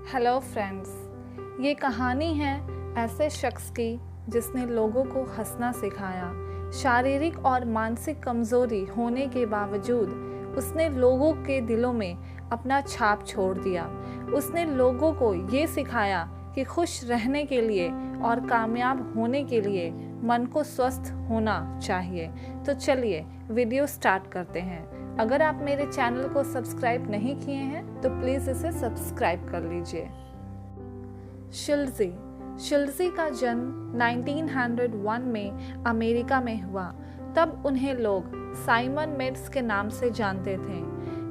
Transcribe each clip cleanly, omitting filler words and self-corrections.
Hello friends, ये कहानी है ऐसे शख्स की जिसने लोगों को हंसना सिखाया। शारीरिक और मानसिक कमज़ोरी होने के बावजूद उसने लोगों के दिलों में अपना छाप छोड़ दिया। उसने लोगों को ये सिखाया कि खुश रहने के लिए और कामयाब होने के लिए मन को स्वस्थ होना चाहिए। तो चलिए वीडियो स्टार्ट करते हैं। अगर आप मेरे चैनल को सब्सक्राइब नहीं किए हैं तो प्लीज़ इसे सब्सक्राइब कर लीजिए। शिल्जी का जन्म 1901 में अमेरिका में हुआ। तब उन्हें लोग साइमन मेड्स के नाम से जानते थे।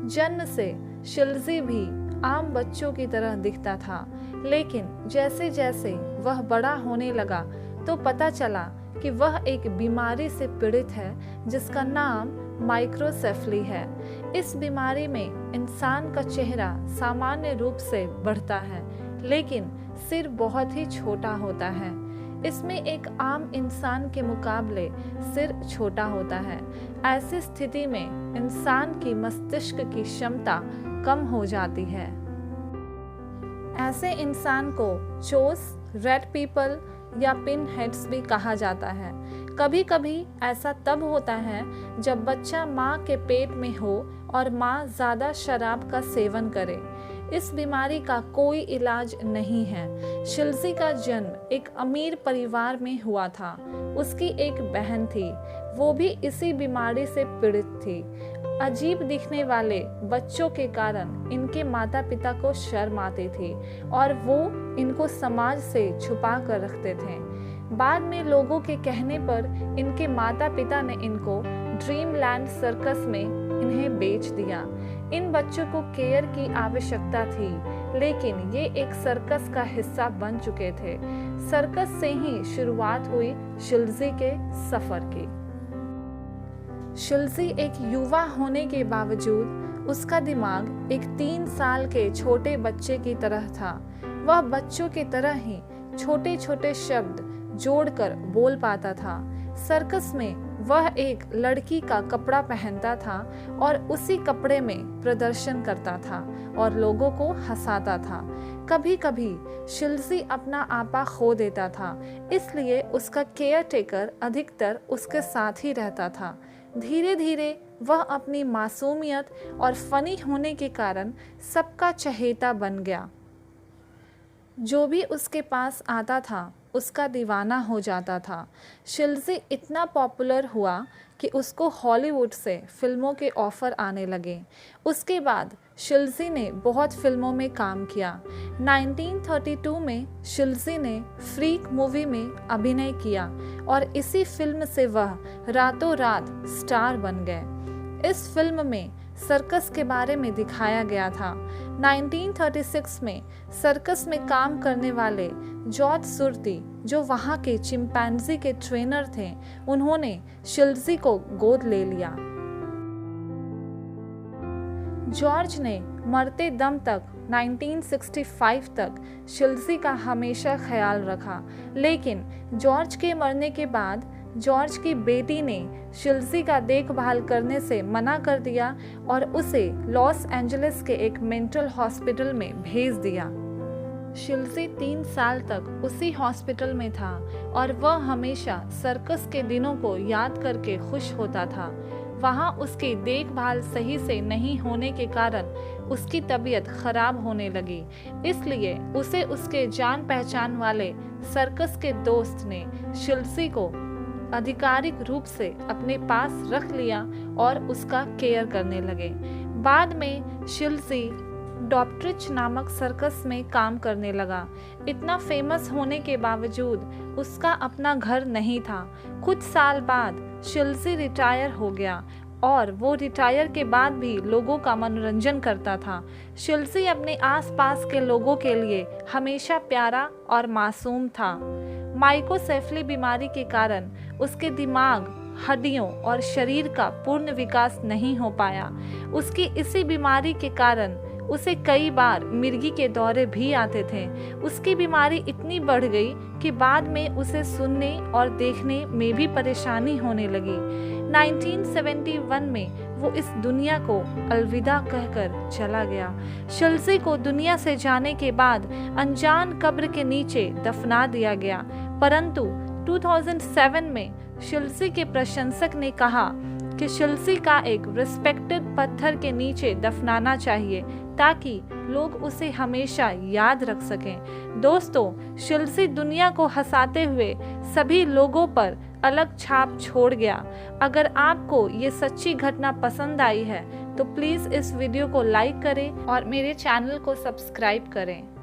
जन्म से शिल्जी भी आम बच्चों की तरह दिखता था, लेकिन जैसे जैसे वह बड़ा होने लगा तो पता चला कि वह एक बीमारी से पीड़ित है जिसका नाम माइक्रोसेफली है। इस बीमारी में इंसान का चेहरा सामान्य रूप से बढ़ता है, लेकिन सिर बहुत ही छोटा होता है। इसमें एक आम इंसान के मुकाबले सिर छोटा होता है। ऐसी स्थिति में इंसान की मस्तिष्क की क्षमता कम हो जाती है। ऐसे इंसान को चोस, रेड पीपल या पिन हेड्स भी कहा जाता है। कभी कभी ऐसा तब होता है जब बच्चा माँ के पेट में हो और माँ ज़्यादा शराब का सेवन करे। इस बीमारी का कोई इलाज नहीं है। शिल्जी का जन्म एक अमीर परिवार में हुआ था। उसकी एक बहन थी, वो भी इसी बीमारी से पीड़ित थी। अजीब दिखने वाले बच्चों के कारण इनके माता पिता को शर्म आती थी और वो इनको समाज से छुपा कर रखते थे। बाद में लोगों के कहने पर इनके माता पिता ने इनको ड्रीमलैंड सर्कस में इन्हें बेच दिया। इन बच्चों को केयर की आवश्यकता थी, लेकिन ये एक सर्कस का हिस्सा बन चुके थे। सर्कस से ही शुरुआत हुई शिल्जी के सफ़र की। शिल्जी एक युवा होने के बावजूद उसका दिमाग एक 3 साल के छोटे बच्चे की तरह था। वह बच्चों की तरह ही छोटे छोटे शब्द जोड़कर बोल पाता था। सर्कस में वह एक लड़की का कपड़ा पहनता था और उसी कपड़े में प्रदर्शन करता था और लोगों को हंसाता था। कभी कभी शिल्जी अपना आपा खो देता था, इसलिए उसका केयर टेकर अधिकतर उसके साथ ही रहता था। धीरे धीरे वह अपनी मासूमियत और फनी होने के कारण सबका चहेता बन गया। जो भी उसके पास आता था उसका दीवाना हो जाता था। शिल्जी इतना पॉपुलर हुआ कि उसको हॉलीवुड से फिल्मों के ऑफ़र आने लगे। उसके बाद शिल्जी ने बहुत फिल्मों में काम किया। 1932 में शिल्जी ने फ्रीक मूवी में अभिनय किया और इसी फिल्म से वह रातों रात स्टार बन गए। इस फिल्म में सर्कस के बारे में दिखाया गया था। 1936 में सर्कस में काम करने वाले जॉर्ज सुर्ती, जो वहाँ के चिंपैंजी के ट्रेनर थे, उन्होंने शिल्जी को गोद ले लिया। जॉर्ज ने मरते दम तक 1965 तक शिल्जी का हमेशा ख्याल रखा, लेकिन जॉर्ज के मरने के बाद जॉर्ज की बेटी ने शिल्जी का देखभाल करने से मना कर दिया और उसे लॉस एंजलिस के एक मेंटल हॉस्पिटल में भेज दिया। शिल्जी 3 साल तक उसी हॉस्पिटल में था और वह हमेशा सर्कस के दिनों को याद करके खुश होता था। वहाँ उसकी देखभाल सही से नहीं होने के कारण उसकी तबीयत खराब होने लगी, इसलिए उसे उसके जान पहचान वाले सर्कस के दोस्त ने शिल्जी को आधिकारिक रूप से अपने पास रख लिया और उसका केयर करने लगे। बाद में शिल्जी डॉप्ट्रिच नामक सर्कस में काम करने लगा। इतना फेमस होने के बावजूद उसका अपना घर नहीं था। कुछ साल बाद शिल्जी रिटायर हो गया और वो रिटायर के बाद भी लोगों का मनोरंजन करता था। शिल्जी अपने आसपास के लोगों के लिए हमेशा प्यारा और मासूम था। माइक्रोसेफली बीमारी के कारण उसके दिमाग, हड्डियों और शरीर का पूर्ण विकास नहीं हो पाया। उसकी इसी बीमारी के कारण उसे कई बार मिर्गी के दौरे भी आते थे। उसकी बीमारी इतनी बढ़ गई कि बाद में उसे सुनने और देखने में भी परेशानी होने लगी। 1971 में वो इस दुनिया को अलविदा कहकर चला गया। शिल्जी को दुनिया से जाने के बाद अनजान कब्र के नीचे दफना दिया गया, परंतु 2007 में शिल्जी के प्रशंसक ने कहा कि शिल्जी का एक रिस्पेक्टेड पत्थर के नीचे दफनाना चाहिए ताकि लोग उसे हमेशा याद रख सकें। दोस्तों, शिल्जी दुनिया को हंसाते हुए सभी लोगों पर अलग छाप छोड़ गया। अगर आपको ये सच्ची घटना पसंद आई है तो प्लीज़ इस वीडियो को लाइक करें और मेरे चैनल को सब्सक्राइब करें।